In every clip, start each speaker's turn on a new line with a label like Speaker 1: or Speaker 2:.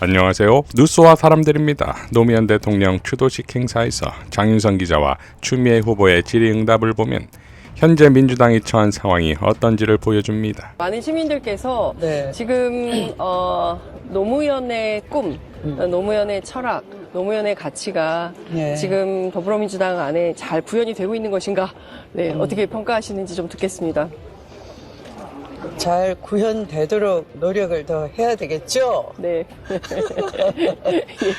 Speaker 1: 안녕하세요. 뉴스와 사람들입니다. 노무현 대통령 추도식 행사에서 장윤선 기자와 추미애 후보의 질의응답을 보면 현재 민주당이 처한 상황이 어떤지를 보여줍니다.
Speaker 2: 많은 시민들께서 지금 노무현의 꿈, 노무현의 철학, 노무현의 가치가 지금 더불어민주당 안에 잘 구현이 되고 있는 것인가? 어떻게 평가하시는지 좀 듣겠습니다.
Speaker 3: 잘 구현되도록 노력을 더 해야 되겠죠?
Speaker 2: 네.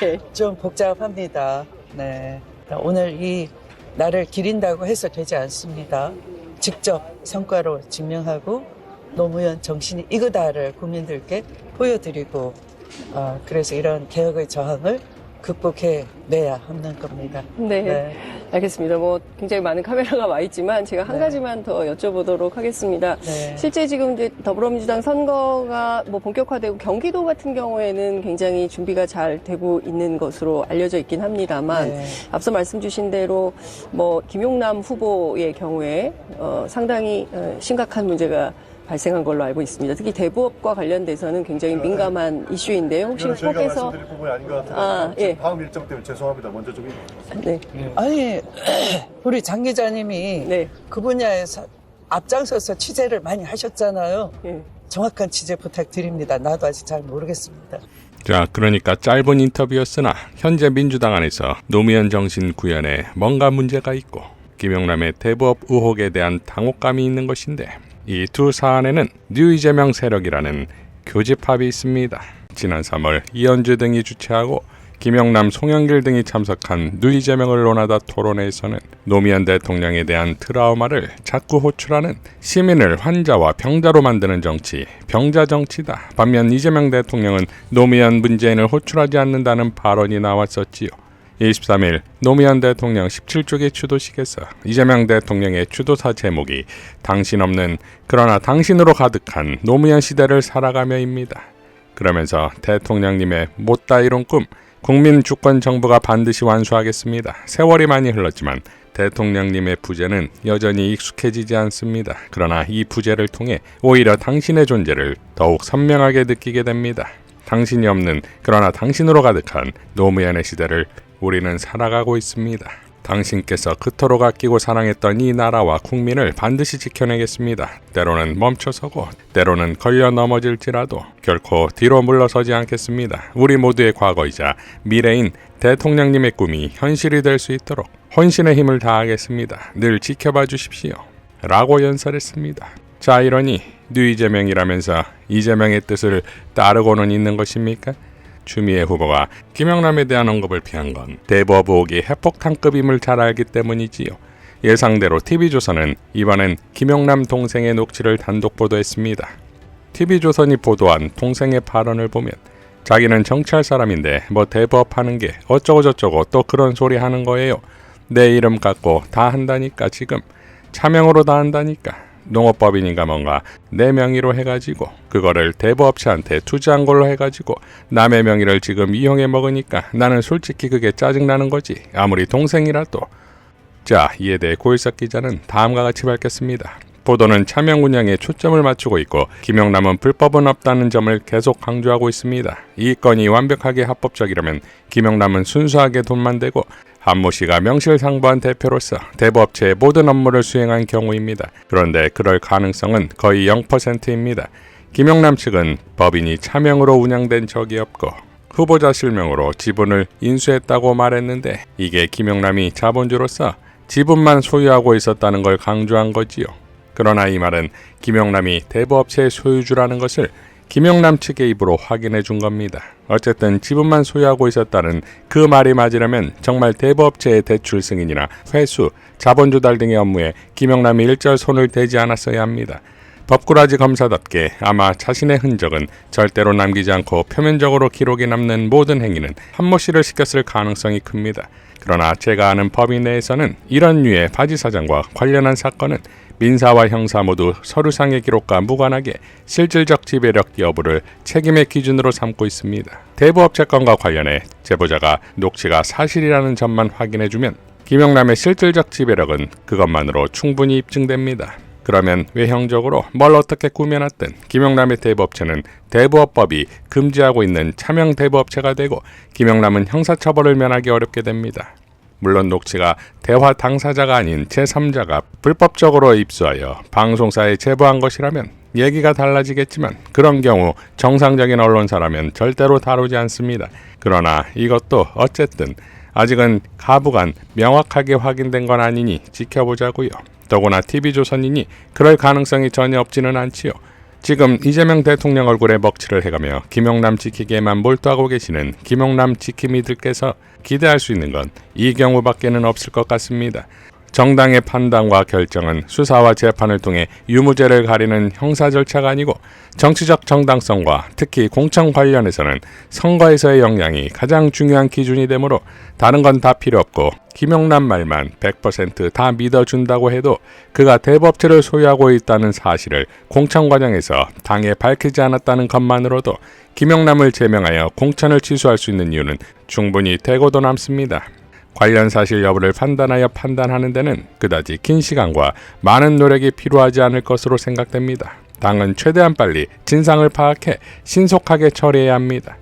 Speaker 2: 예.
Speaker 3: 좀 복잡합니다. 네. 오늘 이 나를 기린다고 해서 되지 않습니다. 직접 성과로 증명하고 노무현 정신이 이거다를 국민들께 보여드리고 그래서 이런 개혁의 저항을 극복해내야 하는 겁니다.
Speaker 2: 네. 알겠습니다. 굉장히 많은 카메라가 와 있지만 제가 한 가지만 더 여쭤보도록 하겠습니다. 실제 지금 이제 더불어민주당 선거가 본격화되고 경기도 같은 경우에는 굉장히 준비가 잘 되고 있는 것으로 알려져 있긴 합니다만 앞서 말씀 주신 대로 김용남 후보의 경우에 상당히 심각한 문제가 발생한 걸로 알고 있습니다. 특히 대부업과 관련돼서는 굉장히 민감한 이슈인데요. 혹시 후보께서
Speaker 4: 말씀드릴 부분이 아닌 것 같은데
Speaker 2: 예.
Speaker 4: 다음 일정 때문에 죄송합니다. 먼저 좀
Speaker 3: 아니 우리 장 기자님이 그 분야에서 앞장서서 취재를 많이 하셨잖아요. 정확한 취재 부탁드립니다. 나도 아직 잘 모르겠습니다.
Speaker 1: 자, 그러니까 짧은 인터뷰였으나 현재 민주당 안에서 노무현 정신 구현에 뭔가 문제가 있고 김용남의 대부업 의혹에 대한 당혹감이 있는 것인데 이 두 사안에는 뉴 이재명 세력이라는 교집합이 있습니다. 지난 3월 이현주 등이 주최하고 김용남, 송영길 등이 참석한 뉴 이재명을 논하다 토론회에서는 노무현 대통령에 대한 트라우마를 자꾸 호출하는 시민을 환자와 병자로 만드는 정치, 병자 정치다. 반면 이재명 대통령은 노무현 문재인을 호출하지 않는다는 발언이 나왔었지요. 23일 노무현 대통령 17조기 추도식에서 이재명 대통령의 추도사 제목이 당신 없는 그러나 당신으로 가득한 노무현 시대를 살아가며입니다. 그러면서 대통령님의 못다 이룬 꿈 국민 주권 정부가 반드시 완수하겠습니다. 세월이 많이 흘렀지만 대통령님의 부재는 여전히 익숙해지지 않습니다. 그러나 이 부재를 통해 오히려 당신의 존재를 더욱 선명하게 느끼게 됩니다. 당신이 없는 그러나 당신으로 가득한 노무현의 시대를 우리는 살아가고 있습니다. 당신께서 그토록 아끼고 사랑했던 이 나라와 국민을 반드시 지켜내겠습니다. 때로는 멈춰서고 때로는 걸려 넘어질지라도 결코 뒤로 물러서지 않겠습니다. 우리 모두의 과거이자 미래인 대통령님의 꿈이 현실이 될 수 있도록 혼신의 힘을 다하겠습니다. 늘 지켜봐 주십시오. 라고 연설했습니다. 자, 이러니 뉴 이재명이라면서 이재명의 뜻을 따르고는 있는 것입니까? 추미애 후보가 김용남에 대한 언급을 피한 건 대부업 의혹이 핵폭탄급임을 잘 알기 때문이지요. 예상대로 TV조선은 이번엔 김용남 동생의 녹취를 단독 보도했습니다. TV조선이 보도한 동생의 발언을 보면 자기는 정치할 사람인데 대부업 하는 게 어쩌고저쩌고 또 그런 소리 하는 거예요. 내 이름 갖고 다 한다니까 지금 차명으로 다 한다니까. 농업법인인가 뭔가 내 명의로 해가지고 그거를 대부업체한테 투자한 걸로 해가지고 남의 명의를 지금 이용해 먹으니까 나는 솔직히 그게 짜증나는 거지. 아무리 동생이라도. 자, 이에 대해 고일석 기자는 다음과 같이 밝혔습니다. 보도는 차명 운영에 초점을 맞추고 있고 김용남은 불법은 없다는 점을 계속 강조하고 있습니다. 이 건이 완벽하게 합법적이라면 김용남은 순수하게 돈만 대고 한모 씨가 명실상부한 대표로서 대부업체의 모든 업무를 수행한 경우입니다. 그런데 그럴 가능성은 거의 0%입니다. 김용남 측은 법인이 차명으로 운영된 적이 없고 후보자 실명으로 지분을 인수했다고 말했는데 이게 김용남이 자본주로서 지분만 소유하고 있었다는 걸 강조한 거지요. 그러나 이 말은 김용남이 대부업체의 소유주라는 것을 김용남 측의 입으로 확인해 준 겁니다. 어쨌든 지분만 소유하고 있었다는 그 말이 맞으려면 정말 대부업체의 대출 승인이나 회수, 자본 조달 등의 업무에 김용남이 일절 손을 대지 않았어야 합니다. 법꾸라지 검사답게 아마 자신의 흔적은 절대로 남기지 않고 표면적으로 기록이 남는 모든 행위는 한모 씨를 시켰을 가능성이 큽니다. 그러나 제가 아는 법인 내에서는 이런 류의 바지 사장과 관련한 사건은 민사와 형사 모두 서류상의 기록과 무관하게 실질적 지배력 여부를 책임의 기준으로 삼고 있습니다. 대부업체 건과 관련해 제보자가 녹취가 사실이라는 점만 확인해주면 김용남의 실질적 지배력은 그것만으로 충분히 입증됩니다. 그러면 외형적으로 뭘 어떻게 꾸며놨든 김영남의 대부업체는 대부업법이 금지하고 있는 차명 대부업체가 되고 김영남은 형사처벌을 면하기 어렵게 됩니다. 물론 녹취가 대화 당사자가 아닌 제3자가 불법적으로 입수하여 방송사에 제보한 것이라면 얘기가 달라지겠지만 그런 경우 정상적인 언론사라면 절대로 다루지 않습니다. 그러나 이것도 어쨌든 아직은 가부간 명확하게 확인된 건 아니니 지켜보자고요. 더구나 TV조선이니 그럴 가능성이 전혀 없지는 않지요. 지금 이재명 대통령 얼굴에 먹칠을 해가며 김영남 지키기에만 몰두하고 계시는 김영남 지킴이들께서 기대할 수 있는 건 이 경우밖에는 없을 것 같습니다. 정당의 판단과 결정은 수사와 재판을 통해 유무죄를 가리는 형사 절차가 아니고 정치적 정당성과 특히 공천 관련해서는 선거에서의 역량이 가장 중요한 기준이 되므로 다른 건 다 필요 없고 김영남 말만 100% 다 믿어준다고 해도 그가 대법체를 소유하고 있다는 사실을 공천 과정에서 당에 밝히지 않았다는 것만으로도 김영남을 제명하여 공천을 취소할 수 있는 이유는 충분히 되고도 남습니다. 관련 사실 여부를 판단하는 데는 그다지 긴 시간과 많은 노력이 필요하지 않을 것으로 생각됩니다. 당은 최대한 빨리 진상을 파악해 신속하게 처리해야 합니다.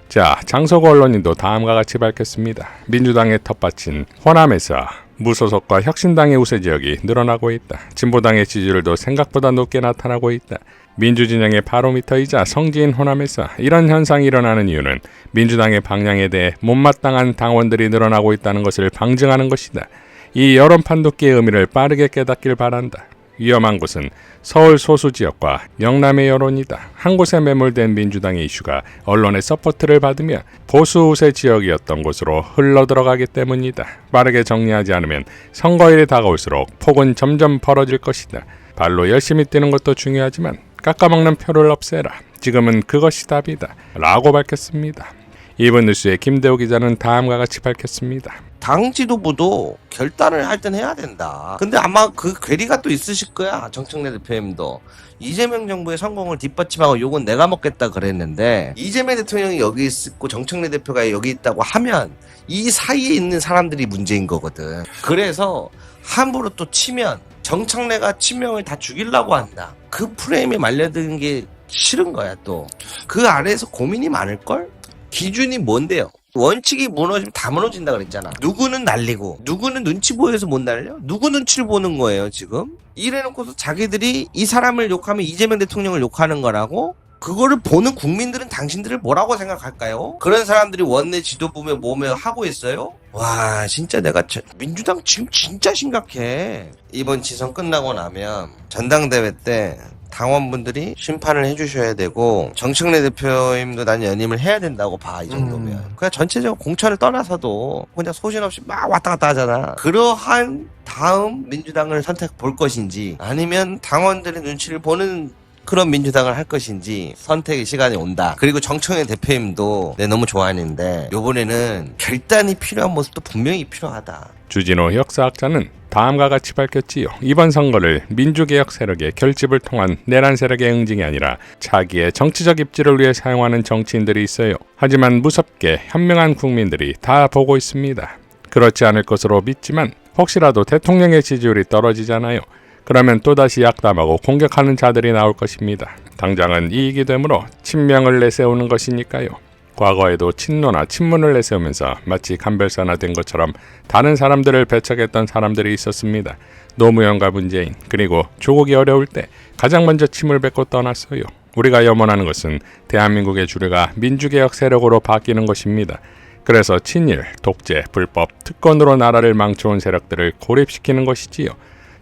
Speaker 1: 자, 장서구 언론인도 다음과 같이 밝혔습니다. 민주당의 텃밭인 호남에서 무소속과 혁신당의 우세 지역이 늘어나고 있다. 진보당의 지지율도 생각보다 높게 나타나고 있다. 민주진영의 바로미터이자 성지인 호남에서 이런 현상이 일어나는 이유는 민주당의 방향에 대해 못마땅한 당원들이 늘어나고 있다는 것을 방증하는 것이다. 이 여론 판독기의 의미를 빠르게 깨닫길 바란다. 위험한 곳은 서울 소수 지역과 영남의 여론이다. 한 곳에 매몰된 민주당의 이슈가 언론의 서포트를 받으며 보수 우세 지역이었던 곳으로 흘러들어가기 때문이다. 빠르게 정리하지 않으면 선거일이 다가올수록 폭은 점점 벌어질 것이다. 발로 열심히 뛰는 것도 중요하지만 깎아먹는 표를 없애라. 지금은 그것이 답이다. 라고 밝혔습니다. 이번 뉴스의 김대호 기자는 다음과 같이 밝혔습니다.
Speaker 5: 당 지도부도 결단을 할 땐 해야 된다. 근데 아마 그 괴리가 또 있으실 거야. 정청래 대표님도. 이재명 정부의 성공을 뒷받침하고 욕은 내가 먹겠다 그랬는데 이재명 대통령이 여기 있고 정청래 대표가 여기 있다고 하면 이 사이에 있는 사람들이 문제인 거거든. 그래서 함부로 또 치면 정청래가 치명을 다 죽이려고 한다. 그 프레임에 말려드는 게 싫은 거야 또. 그 아래에서 고민이 많을걸? 기준이 뭔데요? 원칙이 무너지면 다 무너진다 그랬잖아. 누구는 날리고 누구는 눈치 보여서 못 날려? 누구 눈치를 보는 거예요 지금? 이래놓고서 자기들이 이 사람을 욕하면 이재명 대통령을 욕하는 거라고? 그거를 보는 국민들은 당신들을 뭐라고 생각할까요? 그런 사람들이 원내 지도부며 뭐며 하고 있어요? 와 진짜 내가 민주당 지금 진짜 심각해. 이번 지선 끝나고 나면 전당대회 때 당원분들이 심판을 해주셔야 되고 정청래 대표님도 난 연임을 해야 된다고 봐. 이 정도면 그냥 전체적으로 공천을 떠나서도 그냥 소신 없이 막 왔다 갔다 하잖아. 그러한 다음 민주당을 선택 볼 것인지 아니면 당원들의 눈치를 보는 그런 민주당을 할 것인지 선택의 시간이 온다. 그리고 정청래 대표님도 내 너무 좋아하는데 요번에는 결단이 필요한 모습도 분명히 필요하다.
Speaker 1: 주진호 역사학자는 다음과 같이 밝혔지요. 이번 선거를 민주개혁 세력의 결집을 통한 내란 세력의 응징이 아니라 자기의 정치적 입지를 위해 사용하는 정치인들이 있어요. 하지만 무섭게 현명한 국민들이 다 보고 있습니다. 그렇지 않을 것으로 믿지만 혹시라도 대통령의 지지율이 떨어지잖아요. 그러면 또다시 약담하고 공격하는 자들이 나올 것입니다. 당장은 이익이 되므로 친명을 내세우는 것이니까요. 과거에도 친노나 친문을 내세우면서 마치 간별사나 된 것처럼 다른 사람들을 배척했던 사람들이 있었습니다. 노무현과 문재인 그리고 조국이 어려울 때 가장 먼저 침을 뱉고 떠났어요. 우리가 염원하는 것은 대한민국의 주류가 민주개혁 세력으로 바뀌는 것입니다. 그래서 친일, 독재, 불법, 특권으로 나라를 망쳐온 세력들을 고립시키는 것이지요.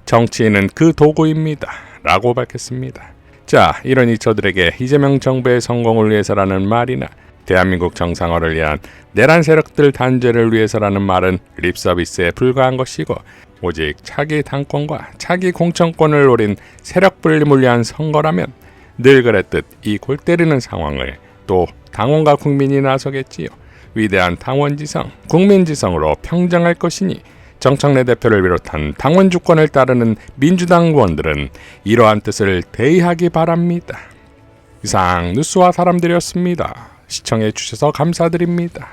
Speaker 1: 정치인은 그 도구입니다. 라고 밝혔습니다. 자, 이러니 저들에게 이재명 정부의 성공을 위해서라는 말이나 대한민국 정상화를 위한 내란 세력들 단죄를 위해서라는 말은 립서비스에 불과한 것이고 오직 차기 당권과 차기 공천권을 노린 세력 분림을 위한 선거라면 늘 그랬듯 이 골 때리는 상황을 또 당원과 국민이 나서겠지요. 위대한 당원지성, 국민지성으로 평정할 것이니 정청래 대표를 비롯한 당원 주권을 따르는 민주당 의원들은 이러한 뜻을 대의하기 바랍니다. 이상 뉴스와 사람들이었습니다. 시청해 주셔서 감사드립니다.